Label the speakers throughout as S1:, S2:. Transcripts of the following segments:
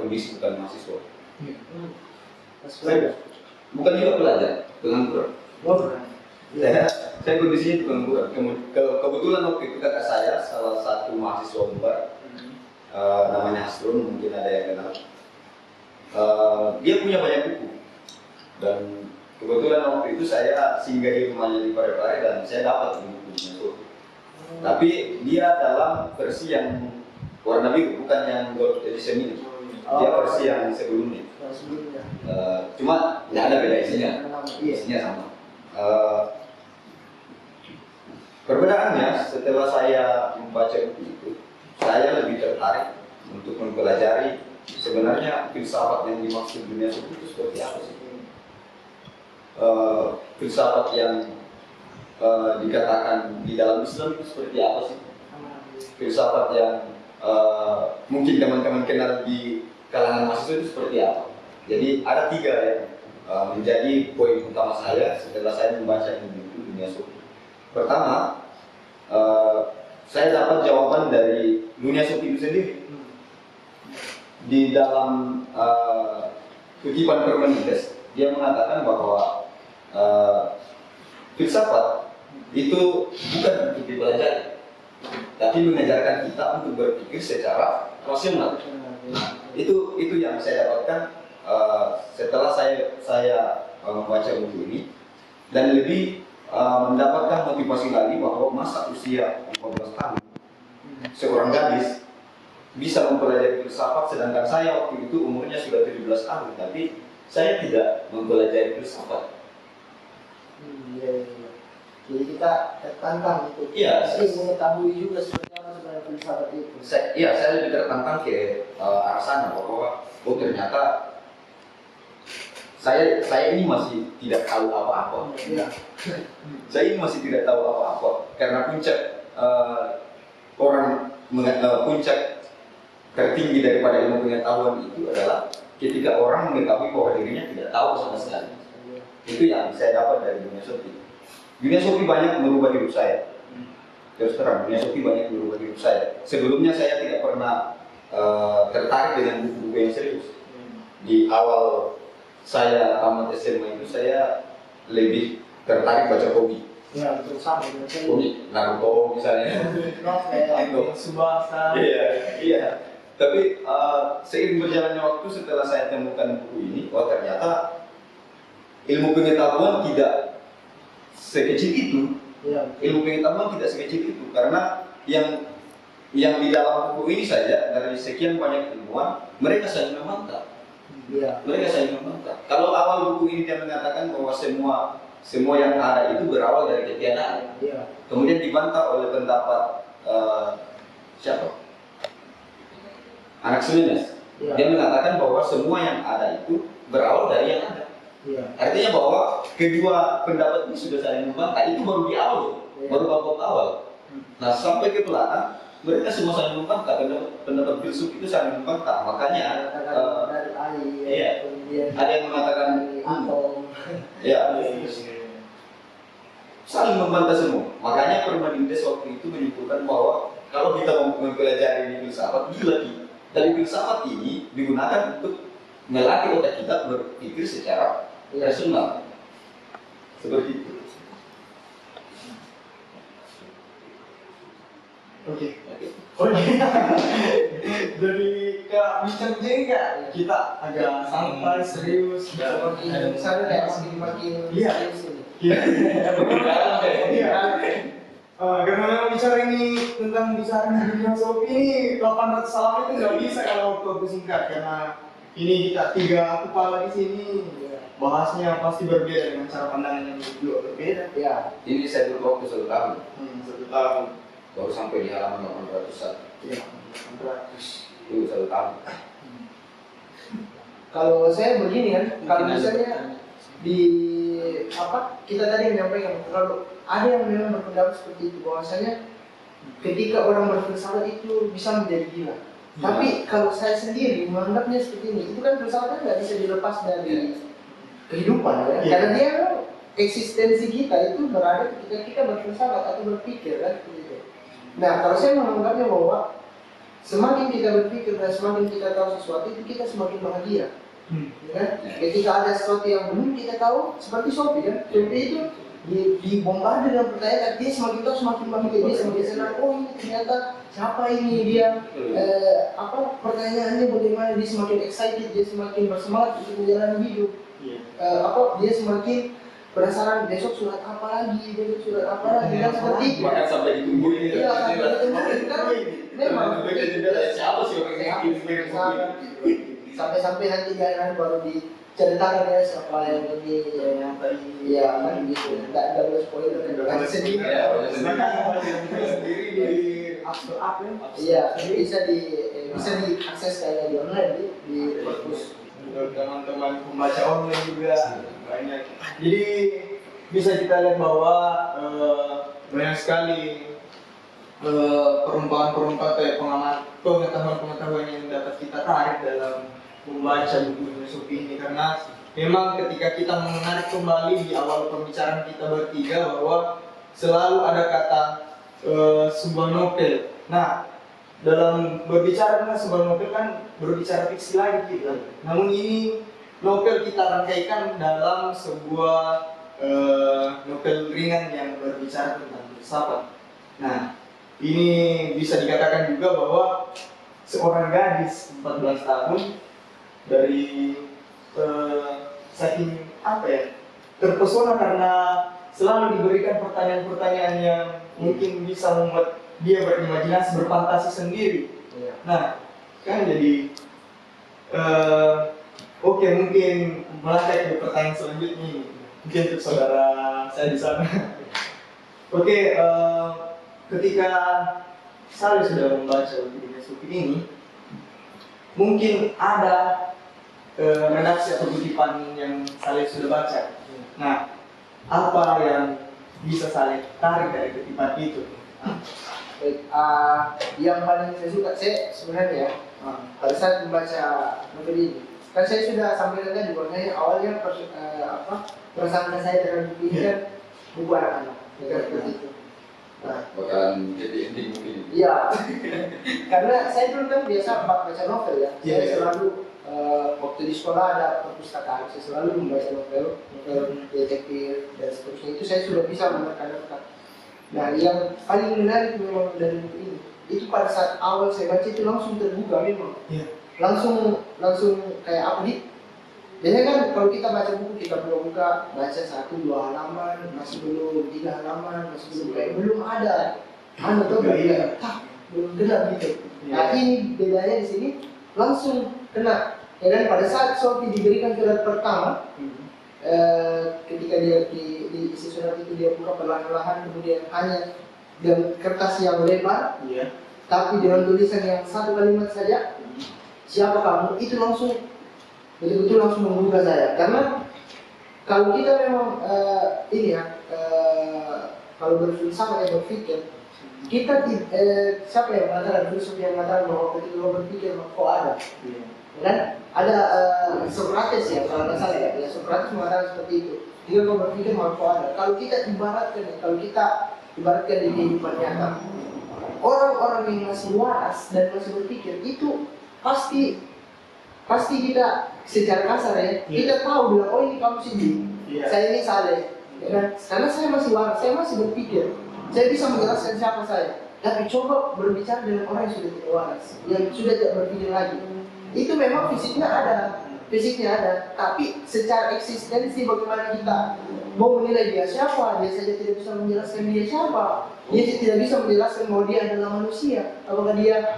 S1: akademisi, bukan mahasiswa.
S2: Saya
S1: Bukan juga pelajar, pengangguran. Saya kondisinya pengangguran. Kebetulan waktu itu kakak saya, salah satu mahasiswa Unpar, namanya Asrun, mungkin ada yang kenal. Dia punya banyak buku, dan kebetulan waktu itu saya singgah di rumahnya di Parepare dan saya dapat bukunya itu. Tapi dia dalam versi yang warna biru, bukan yang gold edition ini. Dia versi yang sebelumnya. Cuma tidak ada beda isinya. Isinya sama. Perbedaannya setelah saya membaca buku itu, saya lebih tertarik untuk mempelajari sebenarnya filsafat yang dimaksud dunia sufi itu seperti apa sih? Filsafat yang dikatakan di dalam Islam itu seperti apa sih? Filsafat yang mungkin teman-teman kenal di kalangan mahasiswa itu seperti apa? Jadi ada 3 yang menjadi poin utama saya setelah saya membaca buku dunia sufi. Pertama, saya dapat jawaban dari dunia sufi itu sendiri. Di dalam kutipan Parmenides, dia mengatakan bahwa filsafat itu bukan untuk dipelajari, tapi mengajarkan kita untuk berpikir secara rasional. Itu yang saya dapatkan setelah saya membaca buku ini, dan lebih mendapatkan motivasi lagi bahwa masa usia 14 tahun seorang gadis bisa mempelajari filsafat, sedangkan saya waktu itu umurnya sudah 17 tahun, tapi saya tidak mempelajari filsafat.
S2: Jadi kita tertantang itu.
S1: Iya.
S2: Mengetahui juga seperti apa sebenarnya filsafat itu.
S1: Saya lebih tertantang ke arah sana bahwa ternyata saya ini masih tidak tahu apa-apa. Saya ini masih tidak tahu apa-apa karena puncak puncak tertinggi daripada ilmu pengetahuan itu adalah ketika orang mengetahui bahwa dirinya tidak tahu sama sekali. Itu yang saya dapat dari dunia sufi. Dunia sufi banyak merubah hidup saya. Terus terang, dunia sufi banyak merubah hidup saya. Sebelumnya saya tidak pernah tertarik dengan buku-buku yang serius. Di awal saya tamat SMA itu saya lebih tertarik baca komik.
S2: Ya, betul sama dengan saya.
S1: Komik, Naruto misalnya.
S2: Subasa.
S1: Iya. Tapi seiring berjalannya waktu setelah saya temukan buku ini, ternyata ilmu pengetahuan tidak sekecil itu. Ya. Ilmu pengetahuan tidak sekecil itu karena yang di dalam buku ini saja dari sekian banyak ilmuwan mereka saling membantah. Ya. Mereka saling membantah. Kalau awal buku ini dia mengatakan bahwa semua yang ada itu berawal dari ketiadaan. Ya. Kemudian dibantah oleh pendapat siapa? Anaximenes. Ya. Dia mengatakan bahwa semua yang ada itu berawal dari yang ada. Ya. Artinya bahwa kedua pendapat ini sudah saling membantah. Itu baru di awal, ya. Baru bab awal. Nah sampai ke belakang mereka semua saling membantah. Pendapat filsuf itu saling membantah. Makanya
S2: dari air,
S1: iya, ada yang mengatakan
S2: atom.
S1: Ya, saling membantah semua. Makanya Parmenides waktu itu menyimpulkan bahwa kalau kita mau mempelajari filsafat, dari filsafat ini digunakan untuk melatih otak kita berpikir secara rasional. Seperti itu.
S3: Oke. Dari Kak bincang-bincang kita agak santai, serius,
S2: Saya kayak makin serius ini.
S3: Karena bicara ini tentang bicara dunia sufi ini 800 halaman itu nggak bisa kalau waktu singkat karena ini kita 3 kepala di sini bahasnya pasti berbeda dengan cara pandangan yang juga berbeda.
S1: Ya, ini saya dulu waktu 1 tahun.
S3: 1 tahun.
S1: Baru sampai di halaman 800-an.
S3: Iya, 800.
S1: Itu 1 tahun.
S2: Kalau saya begini kan, kalau misalnya di kita tadi menyampaikan kalau ada yang memang berpendapat seperti itu bahwasanya ketika orang berfilsafat itu bisa menjadi gila. Ya. Tapi kalau saya sendiri menganggapnya seperti ini, itu kan filsafat nggak bisa dilepas dari kehidupan ya. Karena dia eksistensi kita itu berada ketika kita berfilsafat atau berpikir kan. Nah kalau saya menganggapnya bahwa semakin kita berpikir dan semakin kita tahu sesuatu itu kita semakin bahagia. Ya kan? Ketika ada sesuatu yang belum kita tahu, seperti Sophie kan, Sophie itu dibombardir dengan pertanyaan, dia semakin tahu semakin bahagia, dia semakin senang. Oh ini ternyata siapa ini dia, pertanyaannya bagaimana, dia semakin excited, dia semakin bersemangat untuk menjalani hidup. Dia semakin penasaran besok surat apa lagi, dan seperti itu.
S1: Bahkan sampai ditungguin itu.
S2: Iya, sampai ditungguin kan. Memang.
S1: Siapa sih orang yang kirim
S2: Sampai nanti jangan baru diceritakan ya siapa yang ini, yang tadi, ya kan gitu. Nggak boleh spoiler kan. Sendiri.
S3: Sendiri di up.
S2: Iya, bisa diakses kayak di online di perpus.
S3: Teman-teman pembaca online juga banyak. Jadi bisa kita lihat bahwa banyak sekali perumpamaan pengetahuan yang dapat kita tarik dalam membaca buku Sophie ini, karena memang ketika kita menarik kembali di awal pembicaraan kita bertiga bahwa selalu ada kata sebuah novel. Nah, dalam berbicara tentang sebuah novel kan berbicara fiksi lagi gitu. Namun ini novel kita rangkaikan dalam sebuah novel ringan yang berbicara tentang filsafat. Nah, ini bisa dikatakan juga bahwa seorang gadis 14 tahun dari saking terpesona karena selalu diberikan pertanyaan-pertanyaan yang mungkin bisa membuat dia berimajinasi, berfantasi sendiri. Nah, kan jadi oke, mungkin melangkah ke pertanyaan selanjutnya ini. Mungkin untuk saudara saya di sana. Oke, ketika saya sudah membaca buku Sophie ini, mungkin ada redaksi atau kutipan yang saya sudah baca. Nah, apa yang bisa saya tarik dari kutipan itu?
S2: Yang paling saya suka, saya sebenarnya pada saat membaca novel ini, kan saya sudah sampaikan tadi bahwasanya awalnya perasaan saya terhadap buku ini kan buku anak-anak, seperti itu.
S1: Bakalan jadi ending mungkin.
S2: Iya, karena saya dulu kan biasa baca novel ya. Saya selalu waktu di sekolah ada perpustakaan, saya selalu membaca novel detektif dan seterusnya. Itu saya sudah bisa menerka-nerka. Nah, yang paling menarik memang dari buku ini, itu pada saat awal saya baca itu langsung terbuka memang. Langsung kayak apa nih? Biasanya kan kalau kita baca buku, kita buka baca 1-2 halaman, masih belum 3 halaman, masih belum kayak belum ada. Belum kena gitu. Nah, ini bedanya di sini langsung kena. Ya kan pada saat Sophie diberikan surat pertama, ketika dia di isi surat itu dia buka perlahan-lahan, kemudian hanya dengan kertas yang lebar, tapi dengan tulisan yang satu kalimat saja, siapa kamu, itu langsung betul-betul langsung menggugah saya. Karena kalau kita memang kalau berfilsafat ya berpikir, kita siapa yang mengatakan, filsuf yang mengatakan bahwa ketika kau berpikir maka kau ada. Dan ada Socrates ya, kalau nggak salah ya, Socrates mengatakan seperti itu. Jika kau berpikir maka kau ada. Kalau kita ibaratkan di kehidupan nyata, orang-orang yang masih waras dan masih berpikir itu pasti kita secara kasar ya, kita tahu bilang oh ini kamu sini, saya ini Saleh, ya kan? Karena saya masih waras, saya masih berpikir, saya bisa menjelaskan siapa saya. Tapi coba berbicara dengan orang yang sudah tidak waras, yang sudah tidak berpikir lagi. Itu memang fisiknya ada, tapi secara eksistensi bagaimana kita mau menilai dia siapa, dia saja tidak bisa menjelaskan dia siapa, dia tidak bisa menjelaskan bahwa dia adalah manusia, apakah dia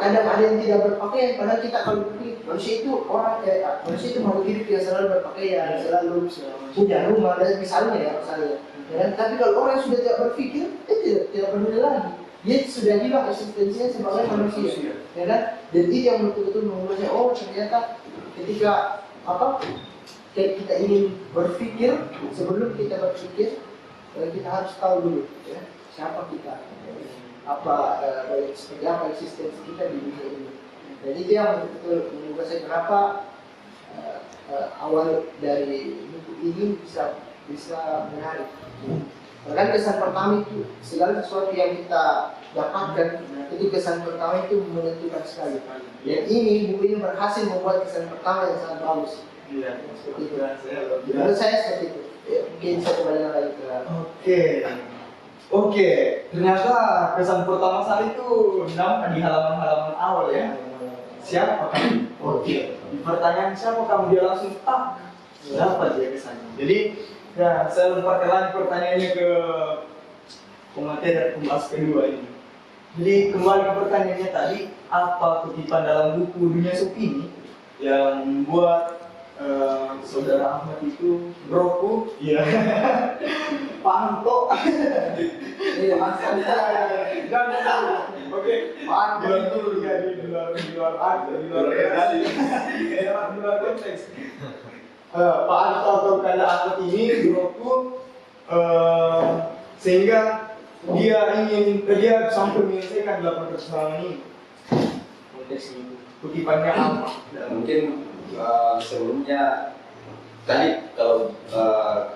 S2: kadang ada yang tidak berpakaian, padahal kita kalau berpikir manusia itu makhluk hidup yang selalu berpakaian, selalu punya rumah dan misalnya. Tapi kalau orang yang sudah tidak berpikir, dia tidak peduli lagi. Dia sudah hilang eksistensinya sebagai manusia, ya kan? Dan itu yang betul-betul membuatnya oh ternyata ketika kita ingin berpikir, sebelum kita berpikir kita harus tahu dulu ya, siapa kita, seperti apa eksistensi kita di dunia ini. Dan itu yang betul-betul membuat saya kenapa awal dari buku ini bisa menarik. Bahkan kesan pertama itu segala sesuatu yang kita dapatkan itu kesan pertama itu menentukan sekali. Dan ini buku ini berhasil membuat kesan pertama yang sangat bagus.
S3: Iya.
S2: Seperti itu. Menurut saya seperti itu. Ya, mungkin saya kembali lagi ke
S3: Oke, ternyata kesan pertama saya itu nampak di halaman-halaman awal ya. Siapa kamu? Oke. Di pertanyaan siapa kamu dia langsung dapat dia kesannya. Jadi ya saya lempar lagi pertanyaannya ke pemateri pembahas kedua ini. Jadi kembali ke pertanyaannya tadi, apa kutipan dalam buku Dunia Sopi ini yang membuat saudara Ahmad itu broku? Iya. Pak Anto.
S2: Iya,
S3: Dan oke, Pak Anto itu di luar konteks. Pak Anto atau Kanda Ahmad ini broku sehingga dia sampai menyelesaikan 800 halaman ini. Konteks ini kutipannya apa?
S1: Mungkin sebelumnya tadi kalau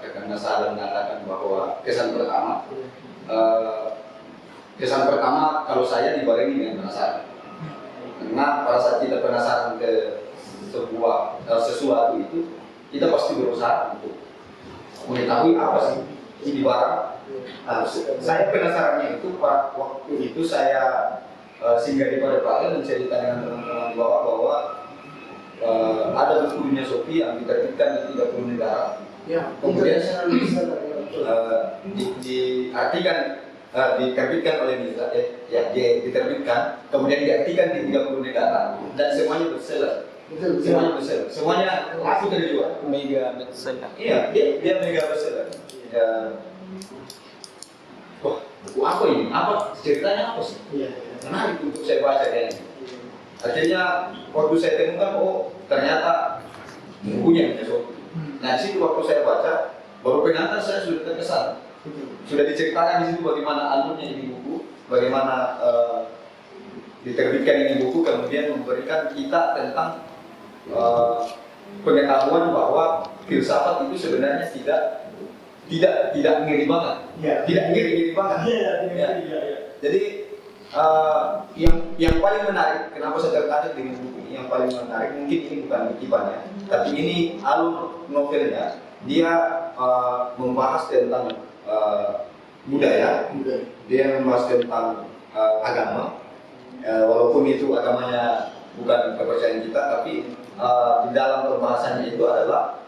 S1: Kakak Nasar mengatakan bahwa kesan pertama kalau saya dibarengi dengan penasaran, karena pada saat kita penasaran ke sebuah sesuatu itu kita pasti berusaha untuk mengetahui apa sih ini barang. Nah, saya penasarannya itu pada waktu itu saya singgah di Parepare dan cerita dengan teman-teman di bawah bahwa ada buku Dunia Sopi yang diterbitkan di 30 negara.
S2: Ya,
S1: Kemudian
S2: international bestseller, ya, betul.
S1: diterbitkan oleh Nisa, diterbitkan, kemudian diartikan di 30 negara dan semuanya bestseller.
S2: Betul,
S1: Semuanya bestseller. Semuanya aku terjual.
S4: Mega bestseller.
S1: Iya, dia mega bestseller. Ya. Wah, buku apa ini? Apa ceritanya apa sih?
S3: Iya.
S1: Menarik untuk saya baca kayaknya. Akhirnya waktu saya temukan, oh ternyata bukunya Dunia Sopi. Nah di situ waktu saya baca, baru pengantar saya sudah terkesan. Sudah diceritakan di situ bagaimana alurnya ini buku, bagaimana diterbitkan ini buku, kemudian memberikan kita tentang pengetahuan bahwa filsafat itu sebenarnya tidak ngeri banget.
S3: Iya.
S1: Tidak ngeri banget.
S3: Iya.
S1: Jadi yang paling menarik, kenapa saya tertarik dengan buku ini? Yang paling menarik mungkin ini bukan kutipannya, tapi ini alur novelnya. Dia membahas tentang budaya, dia membahas tentang agama. Walaupun itu agamanya bukan kepercayaan kita, tapi di dalam pembahasannya itu adalah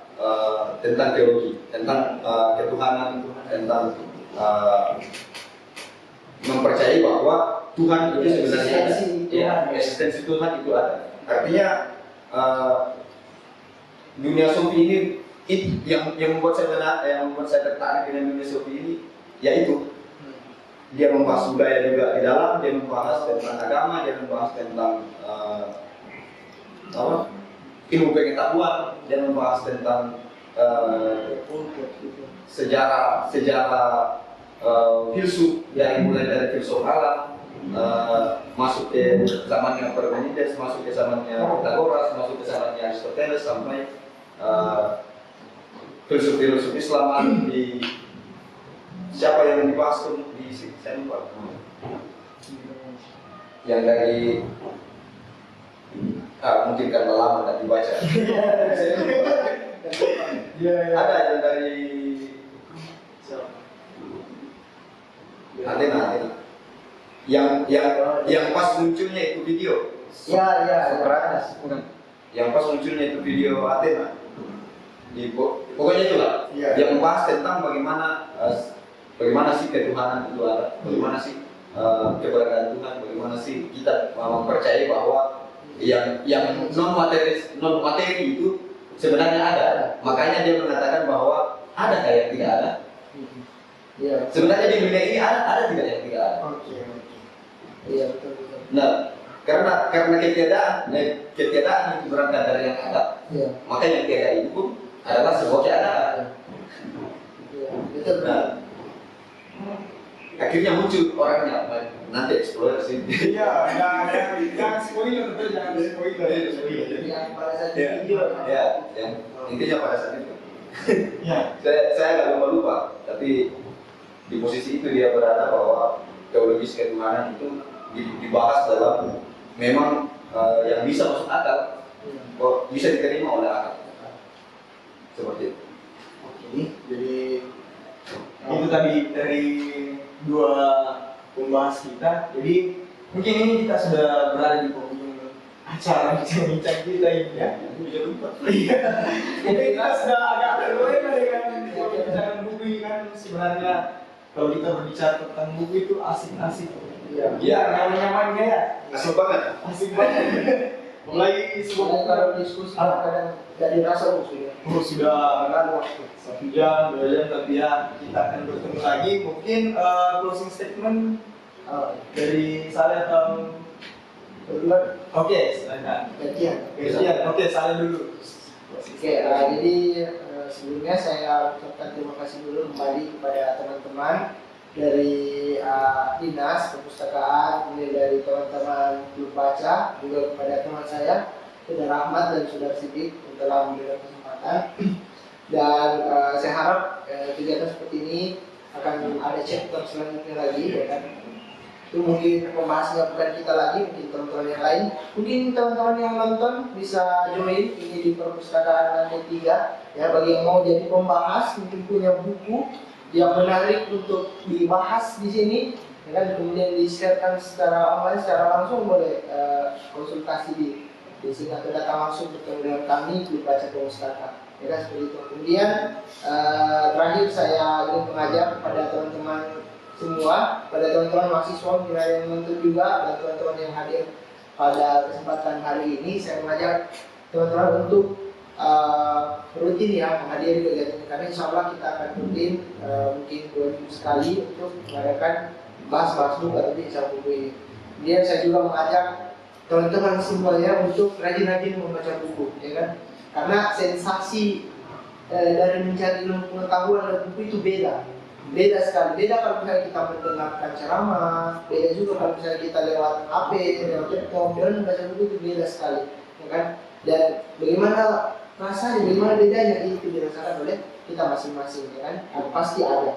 S1: tentang teologi, tentang ketuhanan, tentang mempercayai bahwa Tuhan itu sebenarnya ada, ya, eksistensi Tuhan itu ada. Artinya Dunia Sopi ini yang membuat saya tertarik dengan Dunia Sopi ini, yaitu dia membahas budaya juga di dalam, dia membahas tentang agama, dia membahas tentang ilmu pengetahuan, dia membahas tentang sejarah filsuf, dari mulai dari filsuf alam, masuk ke zamannya Parmenides, masuk ke zamannya Pythagoras, masuk ke zamannya Aristoteles, sampai filsuf Islam di siapa yang dibahas di saya lupa. Yang dari mungkin karena lama tidak dibaca. Ada yang dari Athena. Yang pas munculnya itu video.
S2: Ya.
S4: Socrates, bukan?
S1: Yang pas munculnya itu video Athena. Pokoknya itulah.
S3: Iya.
S1: Yang membahas tentang bagaimana sih ketuhanan itu ada, bagaimana sih keberadaan Tuhan, bagaimana sih kita mempercayai bahwa yang non materi itu sebenarnya ada. Makanya dia mengatakan bahwa ada kayak tidak ada.
S2: Iya.
S1: Sebenarnya di dunia ini ada tidak yang tidak ada.
S2: Iya, betul.
S1: Nah, karena ketiadaan itu berangkat dari yang ada,
S2: Iya.
S1: maka yang tiada itu pun adalah sebuah keadaan.
S2: Iya, betul.
S1: Nah, akhirnya muncul orangnya, nanti eksplorasi.
S3: Iya, jangan spoiler, jangan spoiler.
S2: Yang pada saat
S1: Ya,
S2: video.
S1: ya, yang intinya pada saat itu.
S3: Ya.
S1: Saya agak lupa, tapi di posisi itu dia berada bahwa teologis ketuhanan itu dibahas dalam memang yang bisa masuk akal, kok bisa diterima oleh akal. Seperti itu.
S3: Oke, jadi itu tadi dari dua pembahas kita. Jadi mungkin ini kita sudah berada di penghujung acara bincang-bincang kita ini ya. Iya. Jadi kita sudah agak terlena dengan pembicaraan buku ini kan. Sebenarnya kalau kita berbicara tentang buku itu asik-asik.
S2: Iya.
S3: Iya, nyaman-nyaman ya.
S1: Asik banget.
S3: Asik banget. Mulai sebuah buku
S2: Kalau diskusi kadang gak dirasa ya.
S3: sudah waktu 1 jam, 2 jam, tapi ya kita akan bertemu lagi. Mungkin closing statement dari saya atau
S2: Berdua
S3: oke, silakan.
S2: gantian.
S3: Oke, saya dulu.
S2: Oke, jadi sebelumnya saya ucapkan terima kasih dulu kembali kepada teman-teman dari dinas perpustakaan, kemudian dari teman-teman klub baca, juga kepada teman saya Saudara Ahmad dan Saudara Sidik yang telah memberikan kesempatan. Dan saya harap kegiatan seperti ini akan ada chapter selanjutnya lagi, ya kan? Itu mungkin pembahasannya bukan kita lagi, mungkin teman-teman yang lain. Mungkin teman-teman yang nonton bisa join ini di perpustakaan lantai 3. Ya, bagi yang mau jadi pembahas, mungkin punya buku yang menarik untuk dibahas di sini, ya kan? Kemudian di-sharekan secara online, secara langsung boleh konsultasi di sini atau datang langsung bertemu dengan kami di baca perpustakaan. Ya kan, seperti itu. Kemudian terakhir saya ingin mengajak kepada teman-teman semua, pada teman-teman mahasiswa mungkin ada yang nonton juga, dan teman-teman yang hadir pada kesempatan hari ini, saya mengajak teman-teman untuk rutin ya menghadiri kegiatan karena insya Allah kita akan rutin mungkin 2 minggu sekali untuk mengadakan bahas buku atau bincang buku ini. Kemudian saya juga mengajak teman-teman semuanya untuk rajin-rajin membaca buku, ya kan? Karena sensasi dari mencari ilmu pengetahuan dari buku itu beda sekali. Beda kalau misalnya kita mendengarkan ceramah, beda juga kalau misalnya kita lewat HP, lewat laptop, dan membaca buku itu beda sekali, ya kan? Dan bagaimana rasanya, bagaimana bedanya itu dirasakan oleh kita masing-masing, ya kan? Pasti ada.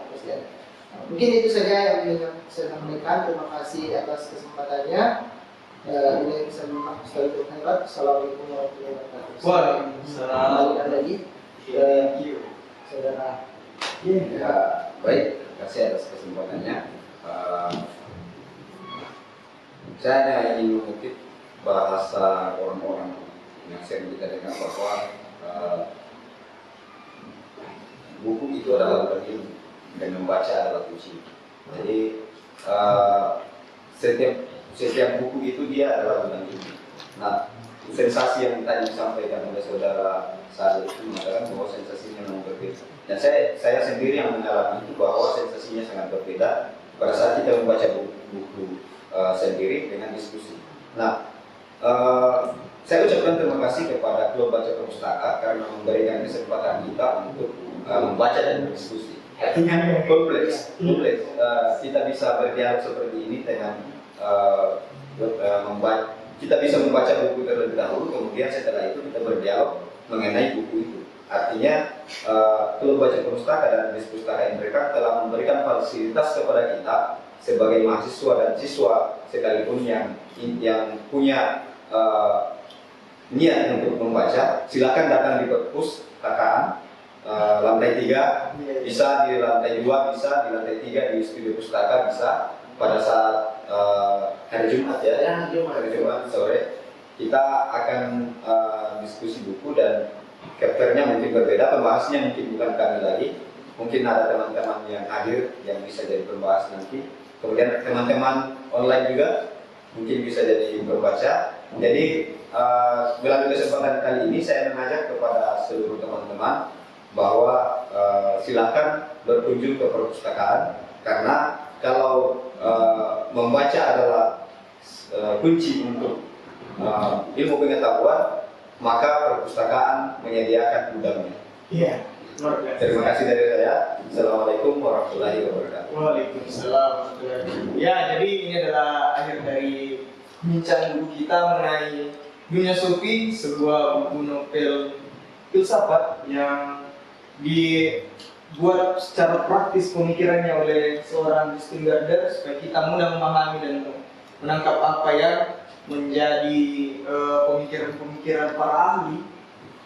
S2: Mungkin itu saja yang ingin saya sampaikan. Terima kasih atas kesempatannya. Ini bisa sekali berkhidmat. Assalamualaikum warahmatullahi wabarakatuh.
S3: Waalaikumsalam.
S2: Kembalikan lagi
S3: Thank you.
S2: saudara.
S1: Ya, baik, terima kasih atas kesempatannya. Saya hanya ingin mengutip bahasa orang-orang yang sering kita dengar bahwa buku itu adalah ilmu dan membaca adalah kunci. Jadi setiap buku itu dia adalah bukan ilmu. Nah, sensasi yang tadi disampaikan oleh saudara saya itu mengatakan bahwa sensasinya memang berbeda. Dan saya sendiri yang mengalami itu bahwa sensasinya sangat berbeda pada saat kita membaca buku sendiri dengan diskusi. Nah, saya ucapkan terima kasih kepada Klub Baca Perpustaka karena memberikan kesempatan kita untuk membaca dan berdiskusi. Artinya kompleks. Kita bisa berdialog seperti ini dengan kita bisa membaca buku terlebih dahulu, kemudian setelah itu kita berdialog mengenai buku itu. Artinya Klub Baca Perpustaka dan Dispustaka yang mereka telah memberikan fasilitas kepada kita sebagai mahasiswa dan siswa sekalipun yang punya niat untuk membaca, silakan datang di perpustakaan lantai 3, bisa di lantai 2, bisa di lantai 3 di studio pustaka, bisa pada saat hari Jumat ya, hari Jumat sore kita akan diskusi buku dan chapternya mungkin berbeda, pembahasnya mungkin bukan kami lagi, mungkin ada teman-teman yang hadir yang bisa jadi pembahas nanti, kemudian teman-teman online juga mungkin bisa jadi pembaca. Jadi melalui kesempatan kali ini saya mengajak kepada seluruh teman-teman bahwa silakan berkunjung ke perpustakaan, karena kalau membaca adalah kunci untuk ilmu pengetahuan, maka perpustakaan menyediakan gudangnya.
S3: Iya.
S1: Terima kasih dari saya. Assalamualaikum warahmatullahi wabarakatuh.
S3: Waalaikumsalam warahmatullahi wabarakatuh. Ya, jadi ini adalah akhir dari bincang buku kita mengenai Dunia Sufi, sebuah buku novel filsafat yang buat secara praktis pemikirannya oleh seorang Stuttgarter supaya kita mudah memahami dan menangkap apa yang menjadi pemikiran-pemikiran para ahli,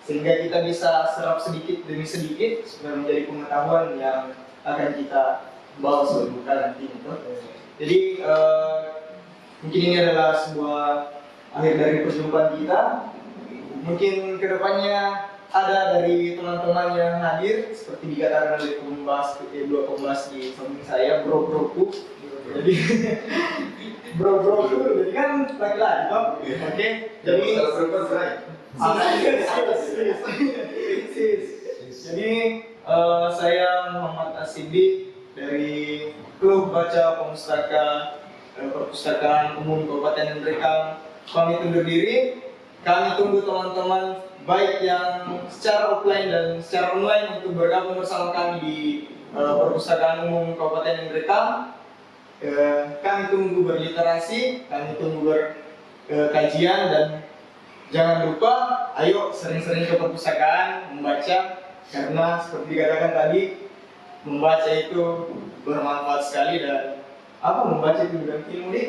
S3: sehingga kita bisa serap sedikit demi sedikit supaya menjadi pengetahuan yang akan kita bawa suatu bekal nanti. Jadi mungkin ini adalah sebuah akhir dari perjumpaan kita. Mungkin kedepannya ada dari teman-teman yang hadir seperti dikatakan oleh dua pembahas di samping saya, bro-broku. Jadi bro-broku, jadi kan laki-laki toh. Oke. Jadi jadi saya Muhammad Asibi dari Klub Baca Pemustaka Perpustakaan Umum Kabupaten Nrekang pamit undur diri. Kami tunggu teman-teman baik yang secara offline dan secara online untuk bergabung bersama kami di Perpustakaan Umum Kabupaten Nrekang. Kami tunggu berliterasi, kami tunggu berkajian, dan jangan lupa ayo sering-sering ke perpustakaan membaca, karena seperti dikatakan tadi membaca itu bermanfaat sekali. Dan membaca itu bukan ilmu nih,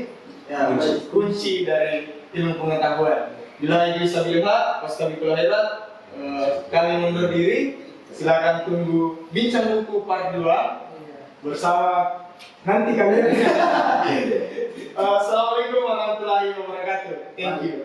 S3: ya, kunci dari ilmu pengetahuan. Bila bisa dilihat, pas kami kelahiran, kami mundur diri. Silakan tunggu bincang buku part 2 bersama nanti kami. Assalamualaikum warahmatullahi wabarakatuh. Thank you.